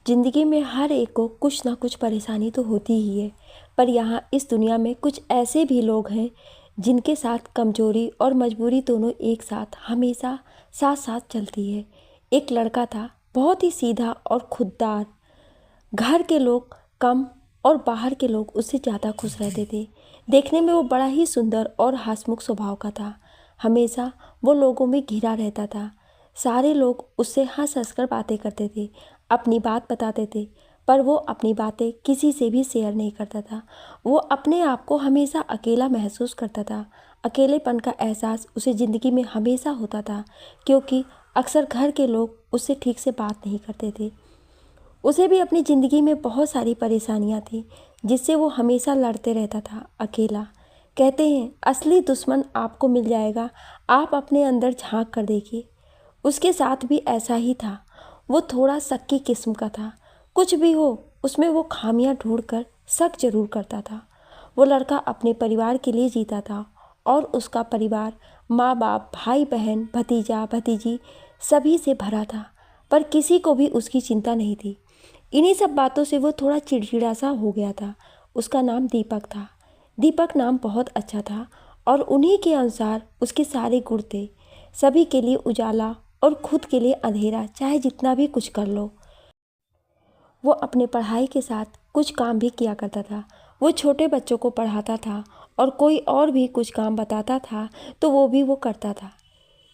ज़िंदगी में हर एक को कुछ ना कुछ परेशानी तो होती ही है, पर यहाँ इस दुनिया में कुछ ऐसे भी लोग हैं जिनके साथ कमज़ोरी और मजबूरी दोनों एक साथ हमेशा साथ साथ चलती है। एक लड़का था, बहुत ही सीधा और खुददार। घर के लोग कम और बाहर के लोग उससे ज़्यादा खुश रहते थे। देखने में वो बड़ा ही सुंदर और हंसमुख स्वभाव का था। हमेशा वो लोगों में घिरा रहता था। सारे लोग उससे हंस हंस कर बातें करते थे, अपनी बात बताते थे, पर वो अपनी बातें किसी से भी शेयर नहीं करता था। वो अपने आप को हमेशा अकेला महसूस करता था। अकेलेपन का एहसास उसे ज़िंदगी में हमेशा होता था, क्योंकि अक्सर घर के लोग उससे ठीक से बात नहीं करते थे। उसे भी अपनी ज़िंदगी में बहुत सारी परेशानियां थी, जिससे वो हमेशा लड़ते रहता था, अकेला। कहते हैं असली दुश्मन आपको मिल जाएगा, आप अपने अंदर झांक कर देखिए। उसके साथ भी ऐसा ही था। वो थोड़ा शक्की किस्म का था। कुछ भी हो, उसमें वो खामियां ढूंढकर शक जरूर करता था। वो लड़का अपने परिवार के लिए जीता था, और उसका परिवार माँ बाप, भाई बहन, भतीजा भतीजी सभी से भरा था, पर किसी को भी उसकी चिंता नहीं थी। इन्हीं सब बातों से वो थोड़ा चिड़चिड़ा सा हो गया था। उसका नाम दीपक था। दीपक नाम बहुत अच्छा था, और उन्हीं के अनुसार उसके सारे गुण थे। सभी के लिए उजाला और खुद के लिए अंधेरा, चाहे जितना भी कुछ कर लो। वो अपने पढ़ाई के साथ कुछ काम भी किया करता था। वो छोटे बच्चों को पढ़ाता था, और कोई और भी कुछ काम बताता था तो वो करता था।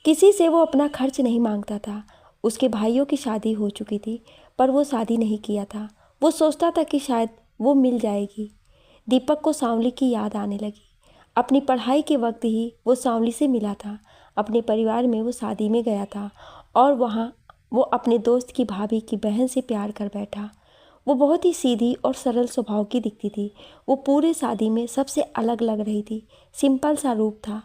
किसी से वो अपना खर्च नहीं मांगता था। उसके भाइयों की शादी हो चुकी थी, पर वो शादी नहीं किया था। वो सोचता था कि शायद वो मिल जाएगी। दीपक को सांवली की याद आने लगी। अपनी पढ़ाई के वक्त ही वो सांवली से मिला था। अपने परिवार में वो शादी में गया था, और वहाँ वो अपने दोस्त की भाभी की बहन से प्यार कर बैठा। वो बहुत ही सीधी और सरल स्वभाव की दिखती थी। वो पूरे शादी में सबसे अलग लग रही थी। सिंपल सा रूप था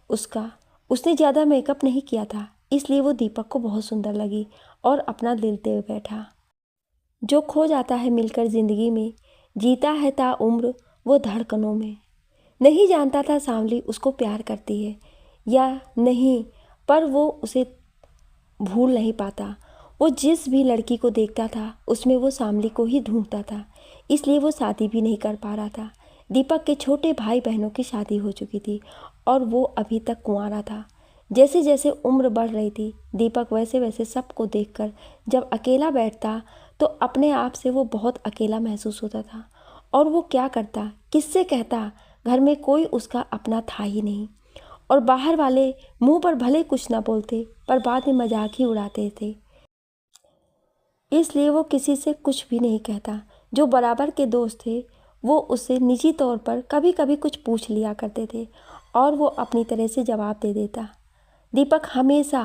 उसका। उसने ज़्यादा मेकअप नहीं किया था, इसलिए वो दीपक को बहुत सुंदर लगी और अपना दिल दे बैठा। जो खो जाता है मिलकर ज़िंदगी में, जीता है ताउम्र वो धड़कनों में। नहीं जानता था सांवली उसको प्यार करती है या नहीं, पर वो उसे भूल नहीं पाता। वो जिस भी लड़की को देखता था उसमें वो सांवली को ही ढूंढता था, इसलिए वो शादी भी नहीं कर पा रहा था। दीपक के छोटे भाई बहनों की शादी हो चुकी थी, और वो अभी तक कुंवारा था। जैसे जैसे उम्र बढ़ रही थी, दीपक वैसे वैसे सबको देखकर जब अकेला बैठता तो अपने आप से वो बहुत अकेला महसूस होता था। और वो क्या करता, किससे कहता? घर में कोई उसका अपना था ही नहीं, और बाहर वाले मुंह पर भले कुछ ना बोलते, पर बाद में मजाक ही उड़ाते थे। इसलिए वो किसी से कुछ भी नहीं कहता। जो बराबर के दोस्त थे वो उससे निजी तौर पर कभी कभी कुछ पूछ लिया करते थे, और वो अपनी तरह से जवाब दे देता। दीपक हमेशा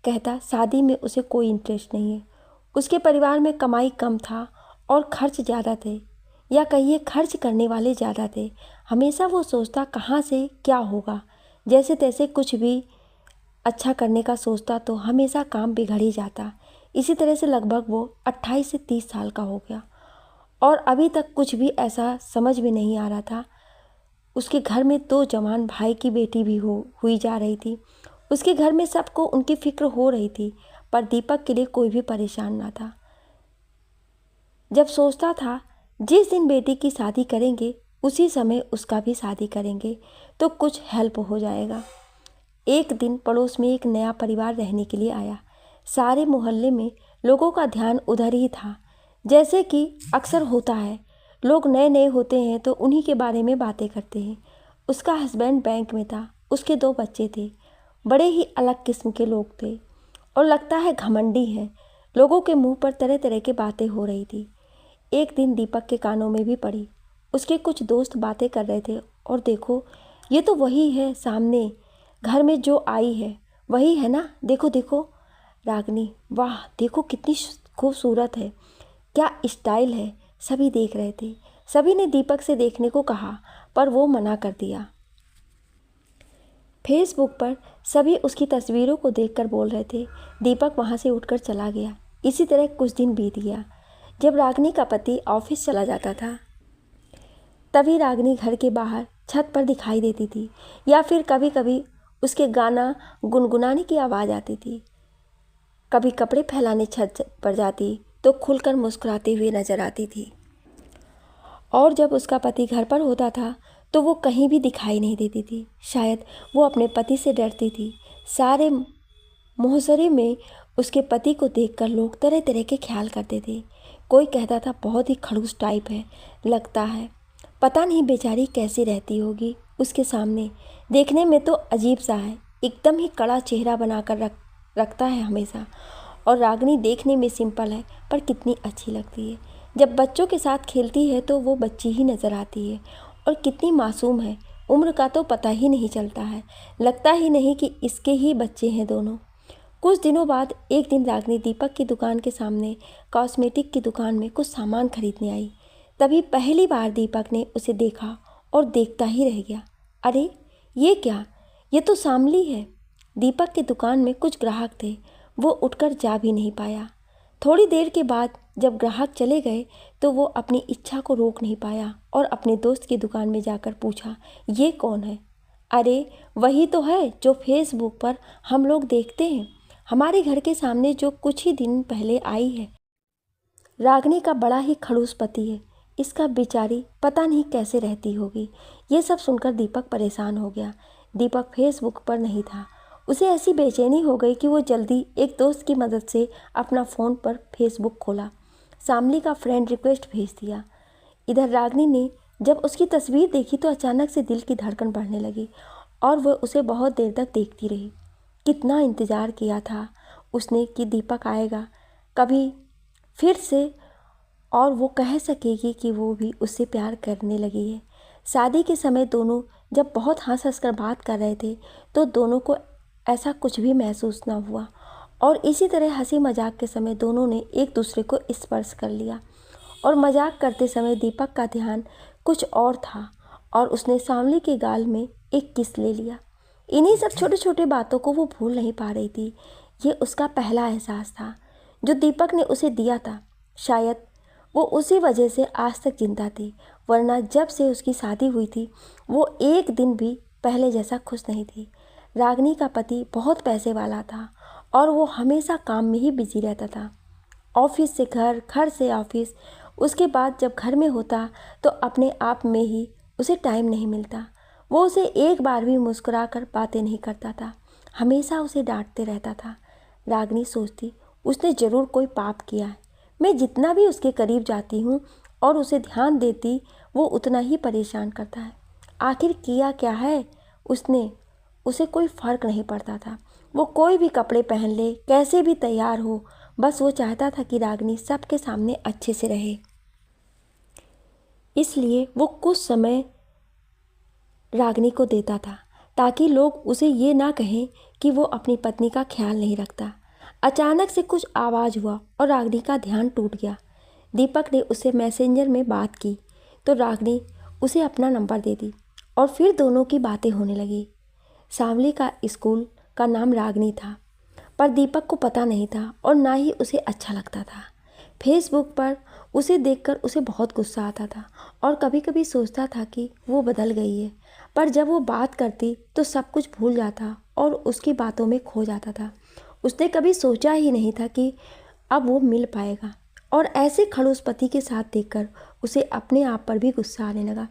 कहता शादी में उसे कोई इंटरेस्ट नहीं है। उसके परिवार में कमाई कम था और खर्च ज़्यादा थे, या कहिए खर्च करने वाले ज़्यादा थे। हमेशा वो सोचता कहाँ से क्या होगा, जैसे तैसे कुछ भी अच्छा करने का सोचता तो हमेशा काम बिगड़ ही जाता। इसी तरह से लगभग वो 28 से 30 साल का हो गया, और अभी तक कुछ भी ऐसा समझ में नहीं आ रहा था। उसके घर में 2 जवान भाई की बेटी भी हुई जा रही थी। उसके घर में सबको उनकी फिक्र हो रही थी, पर दीपक के लिए कोई भी परेशान ना था। जब सोचता था जिस दिन बेटी की शादी करेंगे उसी समय उसका भी शादी करेंगे तो कुछ हेल्प हो जाएगा। एक दिन पड़ोस में एक नया परिवार रहने के लिए आया। सारे मोहल्ले में लोगों का ध्यान उधर ही था। जैसे कि अक्सर होता है, लोग नए नए होते हैं तो उन्हीं के बारे में बातें करते हैं। उसका हस्बैंड बैंक में था, उसके 2 बच्चे थे। बड़े ही अलग किस्म के लोग थे, और लगता है घमंडी हैं। लोगों के मुंह पर तरह तरह की बातें हो रही थी। एक दिन दीपक के कानों में भी पड़ी। उसके कुछ दोस्त बातें कर रहे थे, और देखो ये तो वही है सामने घर में जो आई है, वही है ना, देखो देखो रागनी, वाह देखो कितनी खूबसूरत है, क्या स्टाइल है। सभी देख रहे थे। सभी ने दीपक से देखने को कहा, पर वो मना कर दिया। फेसबुक पर सभी उसकी तस्वीरों को देखकर बोल रहे थे। दीपक वहाँ से उठकर चला गया। इसी तरह कुछ दिन बीत गया। जब रागनी का पति ऑफिस चला जाता था, तभी रागनी घर के बाहर छत पर दिखाई देती थी, या फिर कभी कभी उसके गाना गुनगुनाने की आवाज़ आती थी। कभी कपड़े फैलाने छत पर जाती, तो खुलकर मुस्कुराती हुई नजर आती थी, और जब उसका पति घर पर होता था तो वो कहीं भी दिखाई नहीं देती थी। शायद वो अपने पति से डरती थी। सारे मोहसरे में उसके पति को देखकर लोग तरह तरह के ख्याल करते थे। कोई कहता था बहुत ही खड़ूस टाइप है, लगता है पता नहीं बेचारी कैसी रहती होगी उसके सामने, देखने में तो अजीब सा है, एकदम ही कड़ा चेहरा बनाकर रखता है हमेशा। और रागिनी देखने में सिंपल है पर कितनी अच्छी लगती है। जब बच्चों के साथ खेलती है तो वो बच्ची ही नज़र आती है, और कितनी मासूम है, उम्र का तो पता ही नहीं चलता है, लगता ही नहीं कि इसके ही बच्चे हैं दोनों। कुछ दिनों बाद एक दिन रागिनी दीपक की दुकान के सामने कॉस्मेटिक की दुकान में कुछ सामान खरीदने आई। तभी पहली बार दीपक ने उसे देखा और देखता ही रह गया। अरे ये क्या, ये तो शामली है। दीपक की दुकान में कुछ ग्राहक थे, वो उठकर जा भी नहीं पाया। थोड़ी देर के बाद जब ग्राहक चले गए तो वो अपनी इच्छा को रोक नहीं पाया और अपने दोस्त की दुकान में जाकर पूछा, ये कौन है? अरे वही तो है जो फेसबुक पर हम लोग देखते हैं, हमारे घर के सामने जो कुछ ही दिन पहले आई है। रागिनी का बड़ा ही खड़ूस पति है, इसका बेचारी पता नहीं कैसे रहती होगी। ये सब सुनकर दीपक परेशान हो गया। दीपक फेसबुक पर नहीं था। उसे ऐसी बेचैनी हो गई कि वो जल्दी एक दोस्त की मदद से अपना फ़ोन पर फेसबुक खोला, शामली का फ्रेंड रिक्वेस्ट भेज दिया। इधर रागिनी ने जब उसकी तस्वीर देखी तो अचानक से दिल की धड़कन बढ़ने लगी और वह उसे बहुत देर तक देखती रही। कितना इंतज़ार किया था उसने कि दीपक आएगा कभी फिर से और वो कह सकेगी कि वो भी उससे प्यार करने लगी है। शादी के समय दोनों जब बहुत हंस हंस कर बात कर रहे थे तो दोनों को ऐसा कुछ भी महसूस ना हुआ, और इसी तरह हंसी मजाक के समय दोनों ने एक दूसरे को स्पर्श कर लिया। और मजाक करते समय दीपक का ध्यान कुछ और था और उसने शामली के गाल में एक किस ले लिया। इन्हीं सब छोटे छोटे बातों को वो भूल नहीं पा रही थी। ये उसका पहला एहसास था जो दीपक ने उसे दिया था। शायद वो उसी वजह से आज तक जिंदा थी, वरना जब से उसकी शादी हुई थी वो एक दिन भी पहले जैसा खुश नहीं थी। रागिनी का पति बहुत पैसे वाला था और वो हमेशा काम में ही बिजी रहता था, ऑफिस से घर, घर से ऑफिस। उसके बाद जब घर में होता तो अपने आप में ही उसे टाइम नहीं मिलता। वो उसे एक बार भी मुस्कुरा कर बातें नहीं करता था, हमेशा उसे डांटते रहता था। रागिनी सोचती उसने ज़रूर कोई पाप किया है। मैं जितना भी उसके करीब जाती हूँ और उसे ध्यान देती वो उतना ही परेशान करता है। आखिर किया क्या है उसने? उसे कोई फ़र्क नहीं पड़ता था। वो कोई भी कपड़े पहन ले, कैसे भी तैयार हो, बस वो चाहता था कि रागिनी सबके सामने अच्छे से रहे। इसलिए वो कुछ समय रागिनी को देता था ताकि लोग उसे ये ना कहें कि वो अपनी पत्नी का ख्याल नहीं रखता। अचानक से कुछ आवाज़ हुआ और रागिनी का ध्यान टूट गया। दीपक ने उससे मैसेंजर में बात की तो रागिनी उसे अपना नंबर दे दी और फिर दोनों की बातें होने लगी। शामली का स्कूल का नाम रागिनी था, पर दीपक को पता नहीं था और ना ही उसे अच्छा लगता था। फेसबुक पर उसे देखकर उसे बहुत गुस्सा आता था और कभी कभी सोचता था कि वो बदल गई है, पर जब वो बात करती तो सब कुछ भूल जाता और उसकी बातों में खो जाता था। उसने कभी सोचा ही नहीं था कि अब वो मिल पाएगा, और ऐसे खड़ूस पति के साथ देखकर उसे अपने आप पर भी गुस्सा आने लगा।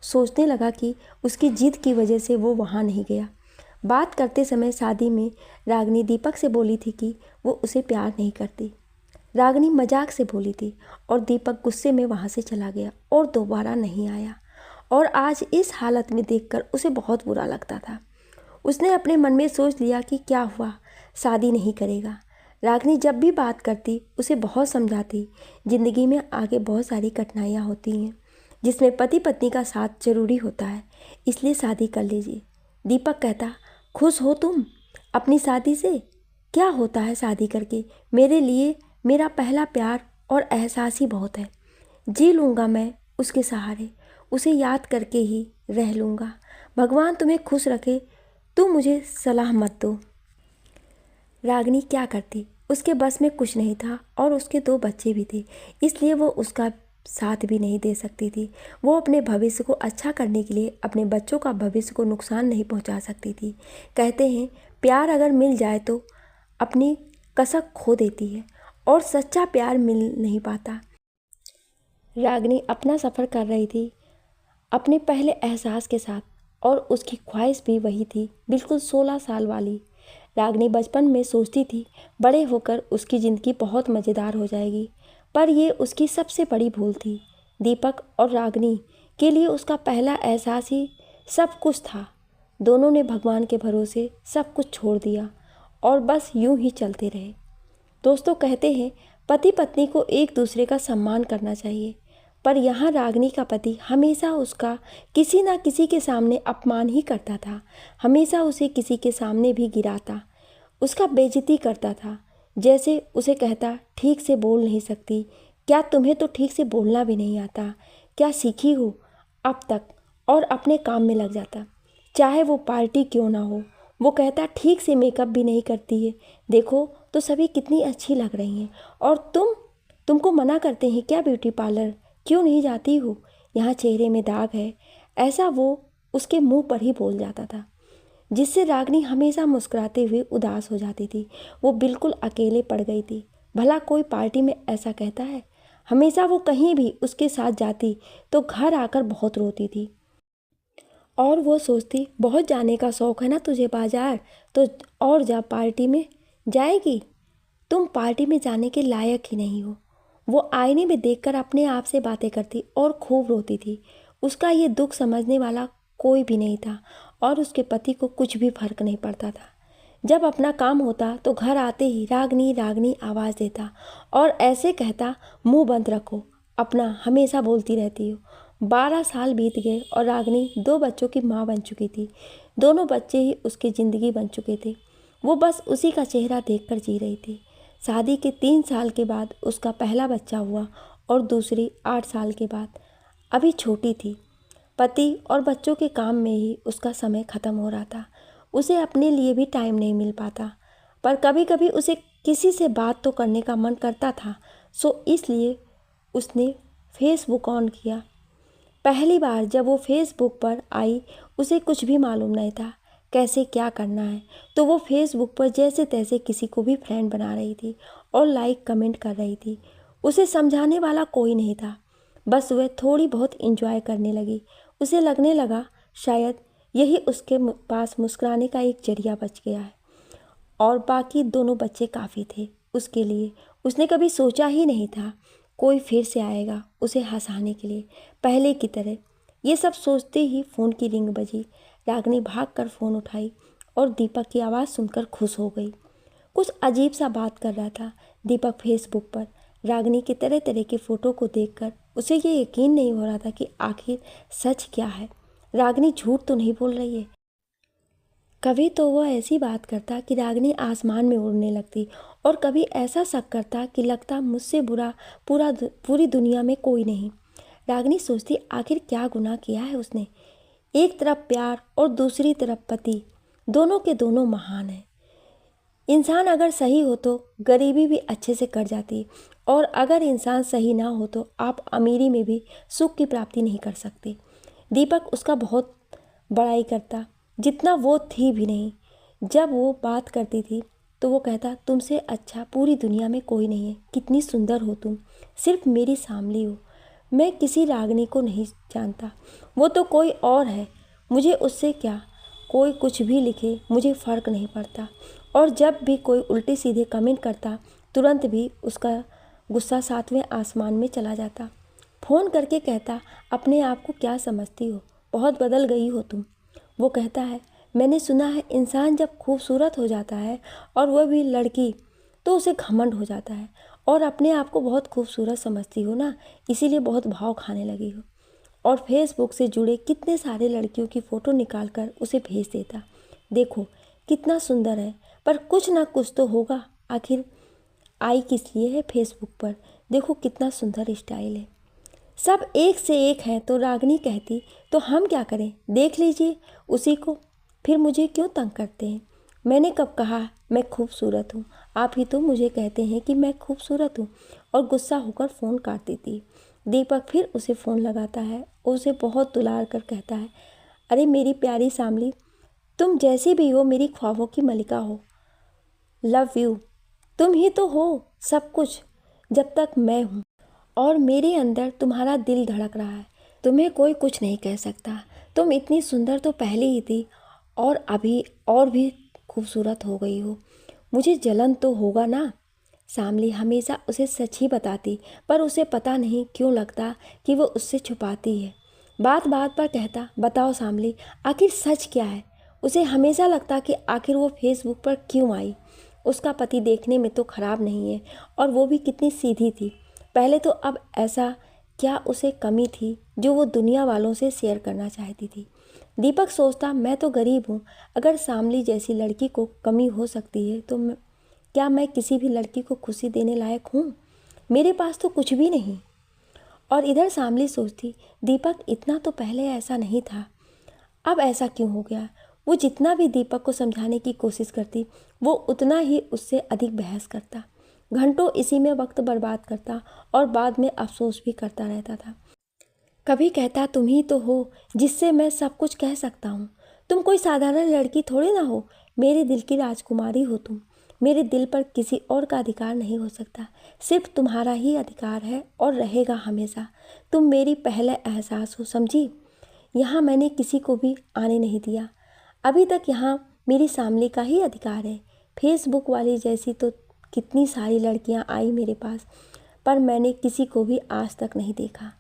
सोचने लगा कि उसकी जिद की वजह से वो वहाँ नहीं गया। बात करते समय शादी में रागिनी दीपक से बोली थी कि वो उसे प्यार नहीं करती। रागिनी मजाक से बोली थी और दीपक गुस्से में वहाँ से चला गया और दोबारा नहीं आया। और आज इस हालत में देखकर उसे बहुत बुरा लगता था। उसने अपने मन में सोच लिया कि क्या हुआ, शादी नहीं करेगा। रागिनी जब भी बात करती उसे बहुत समझाती, ज़िंदगी में आगे बहुत सारी कठिनाइयाँ होती हैं जिसमें पति पत्नी का साथ जरूरी होता है, इसलिए शादी कर लीजिए। दीपक कहता, खुश हो तुम अपनी शादी से? क्या होता है शादी करके, मेरे लिए मेरा पहला प्यार और एहसास ही बहुत है। जी लूँगा मैं उसके सहारे, उसे याद करके ही रह लूँगा। भगवान तुम्हें खुश रखे, तुम मुझे सलाह मत दो। रागिनी क्या करती, उसके बस में कुछ नहीं था और उसके 2 बच्चे भी थे, इसलिए वो उसका साथ भी नहीं दे सकती थी। वो अपने भविष्य को अच्छा करने के लिए अपने बच्चों का भविष्य को नुकसान नहीं पहुंचा सकती थी। कहते हैं प्यार अगर मिल जाए तो अपनी कसक खो देती है, और सच्चा प्यार मिल नहीं पाता। रागिनी अपना सफ़र कर रही थी अपने पहले एहसास के साथ, और उसकी ख्वाहिश भी वही थी, बिल्कुल 16 साल वाली। रागिनी बचपन में सोचती थी बड़े होकर उसकी ज़िंदगी बहुत मज़ेदार हो जाएगी, पर ये उसकी सबसे बड़ी भूल थी। दीपक और रागिनी के लिए उसका पहला एहसास ही सब कुछ था। दोनों ने भगवान के भरोसे सब कुछ छोड़ दिया और बस यूं ही चलते रहे। दोस्तों, कहते हैं पति पत्नी को एक दूसरे का सम्मान करना चाहिए, पर यहाँ रागिनी का पति हमेशा उसका किसी न किसी के सामने अपमान ही करता था। हमेशा उसे किसी के सामने भी गिराता, उसका बेइज्जती करता था। जैसे उसे कहता, ठीक से बोल नहीं सकती क्या? तुम्हें तो ठीक से बोलना भी नहीं आता, क्या सीखी हो अब तक? और अपने काम में लग जाता, चाहे वो पार्टी क्यों ना हो। वो कहता, ठीक से मेकअप भी नहीं करती है, देखो तो सभी कितनी अच्छी लग रही हैं। और तुमको मना करते हैं क्या ब्यूटी पार्लर क्यों नहीं जाती हो? यहाँ चेहरे में दाग है। ऐसा वो उसके मुंह पर ही बोल जाता था, जिससे रागिनी हमेशा मुस्कुराते हुए उदास हो जाती थी। वो बिल्कुल अकेले पड़ गई थी। भला कोई पार्टी में ऐसा कहता है? हमेशा वो कहीं भी उसके साथ जाती तो घर आकर बहुत रोती थी, और वो सोचती, बहुत जाने का शौक़ है ना तुझे बाजार, तो और जा, पार्टी में जाएगी? तुम पार्टी में जाने के लायक ही नहीं हो। वो आईने में देखकर अपने आप से बातें करती और खूब रोती थी। उसका ये दुख समझने वाला कोई भी नहीं था, और उसके पति को कुछ भी फर्क नहीं पड़ता था। जब अपना काम होता तो घर आते ही रागिनी रागिनी आवाज़ देता और ऐसे कहता, मुंह बंद रखो, अपना हमेशा बोलती रहती हो। 12 साल बीत गए और रागिनी 2 बच्चों की माँ बन चुकी थी। दोनों बच्चे ही उसकी ज़िंदगी बन चुके थे। वो बस उसी का चेहरा देखकर जी रही थी। शादी के 3 साल के बाद उसका पहला बच्चा हुआ और दूसरी 8 साल के बाद। अभी छोटी थी। पति और बच्चों के काम में ही उसका समय ख़त्म हो रहा था। उसे अपने लिए भी टाइम नहीं मिल पाता, पर कभी कभी उसे किसी से बात तो करने का मन करता था। सो इसलिए उसने फेसबुक ऑन किया। पहली बार जब वो फेसबुक पर आई, उसे कुछ भी मालूम नहीं था कैसे क्या करना है, तो वो फेसबुक पर जैसे तैसे किसी को भी फ्रेंड बना रही थी और लाइक कमेंट कर रही थी। उसे समझाने वाला कोई नहीं था, बस वह थोड़ी बहुत एंजॉय करने लगी। उसे लगने लगा शायद यही उसके पास मुस्कुराने का एक जरिया बच गया है, और बाकी दोनों बच्चे काफ़ी थे उसके लिए। उसने कभी सोचा ही नहीं था कोई फिर से आएगा उसे हंसाने के लिए पहले की तरह। ये सब सोचते ही फ़ोन की रिंग बजी। रागिनी भागकर फ़ोन उठाई और दीपक की आवाज़ सुनकर खुश हो गई। कुछ अजीब सा बात कर रहा था दीपक फेसबुक पर। रागिनी के तरह तरह के फ़ोटो को देखकर उसे ये यकीन नहीं हो रहा था कि आखिर सच क्या है। रागिनी झूठ तो नहीं बोल रही है। कभी तो वह ऐसी बात करता कि रागिनी आसमान में उड़ने लगती, और कभी ऐसा शक करता कि लगता मुझसे बुरा पूरी दुनिया में कोई नहीं। रागिनी सोचती, आखिर क्या गुनाह किया है उसने। एक तरफ प्यार और दूसरी तरफ पति, दोनों के दोनों महान हैं। इंसान अगर सही हो तो गरीबी भी अच्छे से कट जाती, और अगर इंसान सही ना हो तो आप अमीरी में भी सुख की प्राप्ति नहीं कर सकते। दीपक उसका बहुत बड़ाई करता, जितना वो थी भी नहीं। जब वो बात करती थी तो वो कहता, तुमसे अच्छा पूरी दुनिया में कोई नहीं है, कितनी सुंदर हो तुम, सिर्फ मेरी सांवली हो। मैं किसी रागिनी को नहीं जानता, वो तो कोई और है, मुझे उससे क्या, कोई कुछ भी लिखे मुझे फ़र्क नहीं पड़ता। और जब भी कोई उल्टे सीधे कमेंट करता, तुरंत भी उसका गुस्सा 7वें आसमान में चला जाता। फ़ोन करके कहता, अपने आप को क्या समझती हो, बहुत बदल गई हो तुम। वो कहता है, मैंने सुना है इंसान जब खूबसूरत हो जाता है और वह भी लड़की, तो उसे घमंड हो जाता है, और अपने आप को बहुत खूबसूरत समझती हो ना, इसीलिए बहुत भाव खाने लगी हो। और फेसबुक से जुड़े कितने सारे लड़कियों की फ़ोटो निकाल कर उसे भेज देता। देखो कितना सुंदर है, पर कुछ ना कुछ तो होगा, आखिर आई किस लिए है फेसबुक पर, देखो कितना सुंदर स्टाइल है। सब एक से एक हैं, तो रागिनी कहती, तो हम क्या करें, देख लीजिए उसी को, फिर मुझे क्यों तंग करते हैं। मैंने कब कहा मैं खूबसूरत हूँ, आप ही तो मुझे कहते हैं कि मैं खूबसूरत हूँ। और गुस्सा होकर फ़ोन काट देती। दीपक फिर उसे फ़ोन लगाता है और उसे बहुत दुलार कर कहता है, अरे मेरी प्यारी सांवली, तुम जैसी भी हो मेरी ख्वाबों की मलिका हो, लव यू, तुम ही तो हो सब कुछ, जब तक मैं हूँ और मेरे अंदर तुम्हारा दिल धड़क रहा है। तुम्हें कोई कुछ नहीं कह सकता। तुम इतनी सुंदर तो पहले ही थी और अभी और भी खूबसूरत हो गई हो। मुझे जलन तो होगा ना। शामली हमेशा उसे सच ही बताती, पर उसे पता नहीं क्यों लगता कि वो उससे छुपाती है। बात बात पर कहता, बताओ शामली, आखिर सच क्या है। उसे हमेशा लगता कि आखिर वो फेसबुक पर क्यों आई। उसका पति देखने में तो खराब नहीं है और वो भी कितनी सीधी थी पहले तो, अब ऐसा क्या उसे कमी थी जो वो दुनिया वालों से शेयर करना चाहती थी। दीपक सोचता, मैं तो गरीब हूँ। अगर शामली जैसी लड़की को कमी हो सकती है तो क्या मैं किसी भी लड़की को खुशी देने लायक हूँ। मेरे पास तो कुछ भी नहीं। और इधर शामली सोचती, दीपक इतना तो पहले ऐसा नहीं था, अब ऐसा क्यों हो गया। वो जितना भी दीपक को समझाने की कोशिश करती, वो उतना ही उससे अधिक बहस करता, घंटों इसी में वक्त बर्बाद करता और बाद में अफसोस भी करता रहता था। कभी कहता, तुम ही तो हो जिससे मैं सब कुछ कह सकता हूँ। तुम कोई साधारण लड़की थोड़ी ना हो, मेरे दिल की राजकुमारी हो तुम। मेरे दिल पर किसी और का अधिकार नहीं हो सकता, सिर्फ तुम्हारा ही अधिकार है और रहेगा हमेशा। तुम मेरी पहला एहसास हो, समझी। यहाँ मैंने किसी को भी आने नहीं दिया। अभी तक यहाँ मेरी शामली का ही अधिकार है। फेसबुक वाली जैसी तो कितनी सारी लड़कियाँ आई मेरे पास, पर मैंने किसी को भी आज तक नहीं देखा।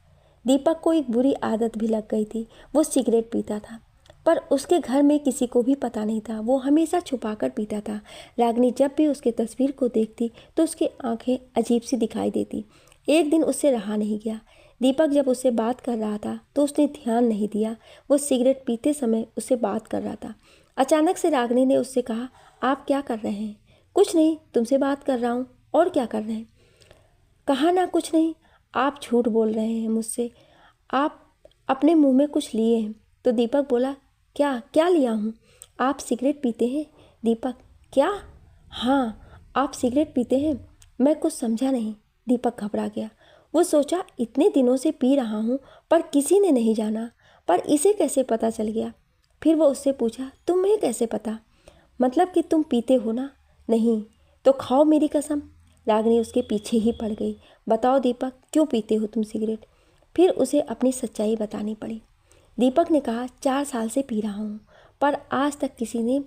दीपक को एक बुरी आदत भी लग गई थी, वो सिगरेट पीता था, पर उसके घर में किसी को भी पता नहीं था। वो हमेशा छुपाकर पीता था। रागिनी जब भी उसकी तस्वीर को देखती तो उसकी आंखें अजीब सी दिखाई देती। एक दिन उससे रहा नहीं गया। दीपक जब उससे बात कर रहा था तो उसने ध्यान नहीं दिया, वो सिगरेट पीते समय उससे बात कर रहा था। अचानक से रागिनी ने उससे कहा, आप क्या कर रहे हैं। कुछ नहीं, तुमसे बात कर रहा हूँ। और क्या कर रहे हैं। कहा ना कुछ नहीं। आप झूठ बोल रहे हैं मुझसे, आप अपने मुंह में कुछ लिए हैं। तो दीपक बोला, क्या क्या लिया हूँ। आप सिगरेट पीते हैं। दीपक, क्या। हाँ, आप सिगरेट पीते हैं। मैं कुछ समझा नहीं। दीपक घबरा गया। वो सोचा, इतने दिनों से पी रहा हूँ पर किसी ने नहीं जाना, पर इसे कैसे पता चल गया। फिर वो उससे पूछा, तुम्हें कैसे पता। मतलब कि तुम पीते हो ना। नहीं तो खाओ मेरी कसम। रागिनी उसके पीछे ही पड़ गई। बताओ दीपक, क्यों पीते हो तुम सिगरेट। फिर उसे अपनी सच्चाई बतानी पड़ी। दीपक ने कहा, 4 साल से पी रहा हूँ, पर आज तक किसी ने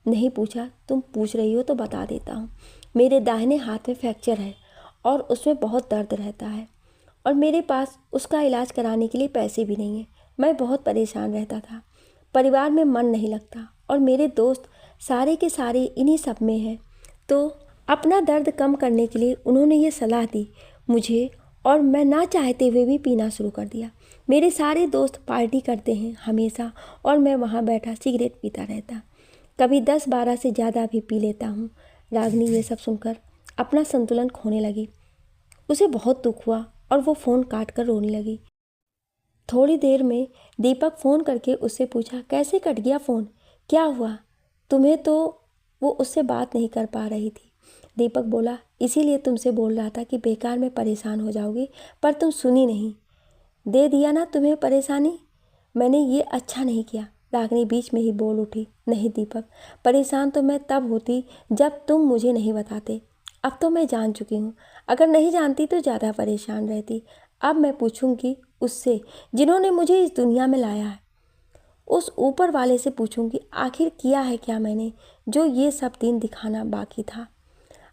नहीं पूछा। तुम पूछ रही हो तो बता देता हूँ। मेरे दाहिने हाथ में फ्रैक्चर है और उसमें बहुत दर्द रहता है और मेरे पास उसका इलाज कराने के लिए पैसे भी नहीं हैं। मैं बहुत परेशान रहता था। परिवार में मन नहीं लगता और मेरे दोस्त सारे के सारे इन्हीं सब में हैं। तो अपना दर्द कम करने के लिए उन्होंने ये सलाह दी मुझे और मैं ना चाहते हुए भी पीना शुरू कर दिया। मेरे सारे दोस्त पार्टी करते हैं हमेशा और मैं वहाँ बैठा सिगरेट पीता रहता। कभी 10-12 से ज़्यादा भी पी लेता हूँ। रागिनी ये सब सुनकर अपना संतुलन खोने लगी। उसे बहुत दुख हुआ और वो फ़ोन काट कर रोने लगी। थोड़ी देर में दीपक फ़ोन करके उससे पूछा, कैसे कट गया फ़ोन, क्या हुआ तुम्हें। तो वो उससे बात नहीं कर पा रही थी। दीपक बोला, इसीलिए तुमसे बोल रहा था कि बेकार में परेशान हो जाओगी, पर तुम सुनी नहीं। दे दिया ना तुम्हें परेशानी। मैंने ये अच्छा नहीं किया। रागिनी बीच में ही बोल उठी, नहीं दीपक, परेशान तो मैं तब होती जब तुम मुझे नहीं बताते। अब तो मैं जान चुकी हूँ। अगर नहीं जानती तो ज़्यादा परेशान रहती। अब मैं पूछूंगी उससे जिन्होंने मुझे इस दुनिया में लाया है। उस ऊपर वाले से पूछूंगी, आखिर किया है क्या मैंने जो ये सब दिन दिखाना बाकी था।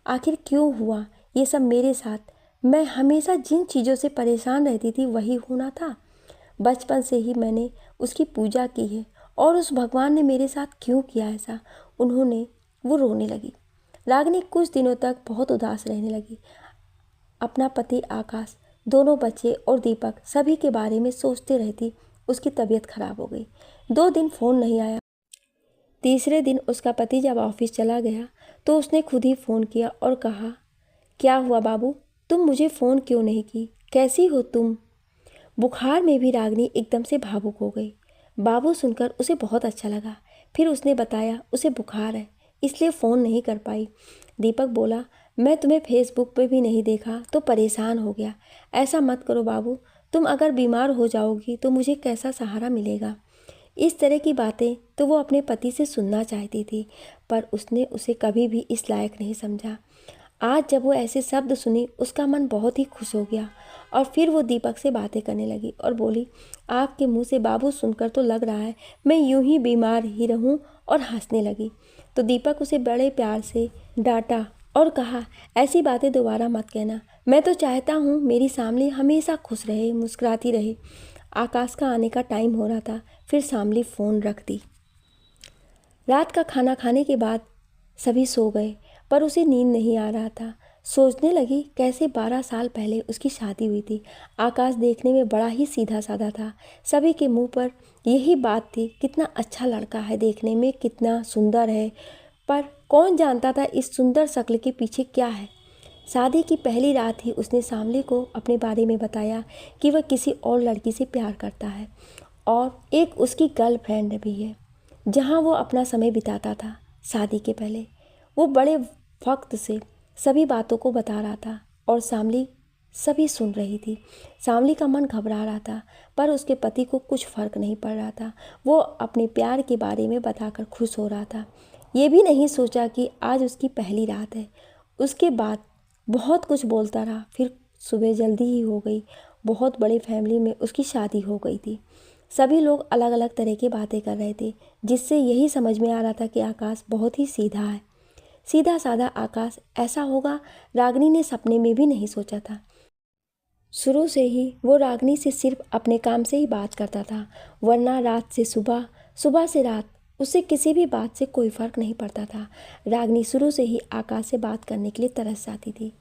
आखिर क्यों हुआ ये सब मेरे साथ। मैं हमेशा जिन चीज़ों से परेशान रहती थी वही होना था। बचपन से ही मैंने उसकी पूजा की है और उस भगवान ने मेरे साथ क्यों किया ऐसा। वो रोने लगी। रागिनी कुछ दिनों तक बहुत उदास रहने लगी। अपना पति आकाश, दोनों बच्चे और दीपक सभी के बारे में सोचते रहती। उसकी तबीयत खराब हो गई। 2 दिन फ़ोन नहीं आया। तीसरे दिन उसका पति जब ऑफिस चला गया तो उसने खुद ही फ़ोन किया और कहा, क्या हुआ बाबू, तुम मुझे फ़ोन क्यों नहीं की, कैसी हो तुम। बुखार में भी रागिनी एकदम से भावुक हो गई। बाबू सुनकर उसे बहुत अच्छा लगा। फिर उसने बताया उसे बुखार है इसलिए फ़ोन नहीं कर पाई। दीपक बोला, मैं तुम्हें फेसबुक पे भी नहीं देखा तो परेशान हो गया। ऐसा मत करो बाबू, तुम अगर बीमार हो जाओगी तो मुझे कैसा सहारा मिलेगा। इस तरह की बातें तो वो अपने पति से सुनना चाहती थी, पर उसने उसे कभी भी इस लायक नहीं समझा। आज जब वो ऐसे शब्द सुनी उसका मन बहुत ही खुश हो गया और फिर वो दीपक से बातें करने लगी और बोली, आपके मुंह से बाबू सुनकर तो लग रहा है मैं यूं ही बीमार ही रहूं, और हंसने लगी। तो दीपक उसे बड़े प्यार से डांटा और कहा, ऐसी बातें दोबारा मत कहना, मैं तो चाहता हूँ मेरी शामली हमेशा खुश रहे, मुस्कुराती रहे। आकाश का आने का टाइम हो रहा था, फिर शामली फ़ोन रख दी। रात का खाना खाने के बाद सभी सो गए, पर उसे नींद नहीं आ रहा था। सोचने लगी कैसे 12 साल पहले उसकी शादी हुई थी। आकाश देखने में बड़ा ही सीधा साधा था। सभी के मुंह पर यही बात थी, कितना अच्छा लड़का है, देखने में कितना सुंदर है, पर कौन जानता था इस सुंदर शक्ल के पीछे क्या है। शादी की पहली रात ही उसने शामली को अपने बारे में बताया कि वह किसी और लड़की से प्यार करता है और एक उसकी गर्लफ्रेंड भी है जहां वो अपना समय बिताता था। शादी के पहले वो बड़े वक्त से सभी बातों को बता रहा था और शामली सभी सुन रही थी। शामली का मन घबरा रहा था, पर उसके पति को कुछ फर्क नहीं पड़ रहा था। वो अपने प्यार के बारे में बताकर खुश हो रहा था। ये भी नहीं सोचा कि आज उसकी पहली रात है। उसके बाद बहुत कुछ बोलता रहा, फिर सुबह जल्दी ही हो गई। बहुत बड़ी फैमिली में उसकी शादी हो गई थी। सभी लोग अलग अलग तरह की बातें कर रहे थे, जिससे यही समझ में आ रहा था कि आकाश बहुत ही सीधा है। सीधा साधा आकाश ऐसा होगा रागनी ने सपने में भी नहीं सोचा था। शुरू से ही वो रागनी से सिर्फ अपने काम से ही बात करता था, वरना रात से सुबह, सुबह से रात उससे किसी भी बात से कोई फ़र्क नहीं पड़ता था। रागनी शुरू से ही आकाश से बात करने के लिए तरस जाती थी।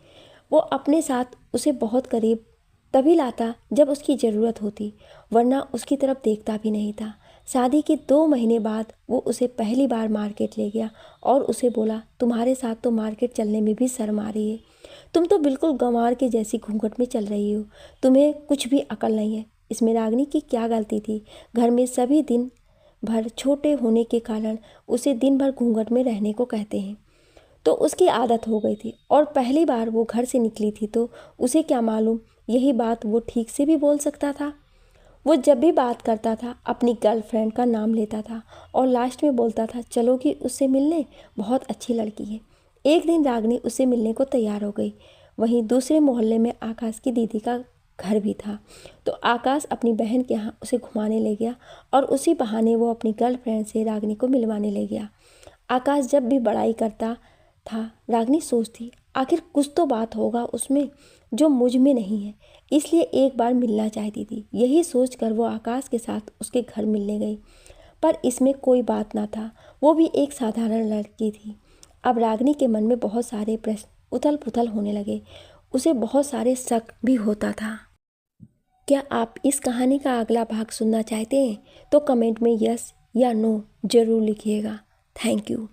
वो अपने साथ उसे बहुत करीब तभी लाता जब उसकी ज़रूरत होती, वरना उसकी तरफ देखता भी नहीं था। शादी के 2 महीने बाद वो उसे पहली बार मार्केट ले गया और उसे बोला, तुम्हारे साथ तो मार्केट चलने में भी शर्म आ रही है। तुम तो बिल्कुल गंवार के जैसी घूंघट में चल रही हो, तुम्हें कुछ भी अकल नहीं है। इसमें रागनी की क्या गलती थी? घर में सभी दिन भर छोटे होने के कारण उसे दिन भर घूंघट में रहने को कहते हैं, तो उसकी आदत हो गई थी। और पहली बार वो घर से निकली थी, तो उसे क्या मालूम यही बात वो ठीक से भी बोल सकता था। वो जब भी बात करता था अपनी गर्लफ्रेंड का नाम लेता था और लास्ट में बोलता था, चलोगी उससे मिलने, बहुत अच्छी लड़की है। एक दिन रागनी उससे मिलने को तैयार हो गई। वहीं दूसरे मोहल्ले में आकाश की दीदी का घर भी था, तो आकाश अपनी बहन के यहाँ उसे घुमाने ले गया और उसी बहाने वो अपनी गर्लफ्रेंड से रागनी को मिलवाने ले गया। आकाश जब भी बड़ाई करता था, रागनी सोचती आखिर कुछ तो बात होगा उसमें जो मुझ में नहीं है, इसलिए एक बार मिलना चाहती थी। यही सोचकर वो आकाश के साथ उसके घर मिलने गई, पर इसमें कोई बात ना था। वो भी एक साधारण लड़की थी। अब रागनी के मन में बहुत सारे प्रश्न उथल पुथल होने लगे। उसे बहुत सारे शक भी होता था। क्या आप इस कहानी का अगला भाग सुनना चाहते हैं? तो कमेंट में यस या नो ज़रूर लिखिएगा। Thank you.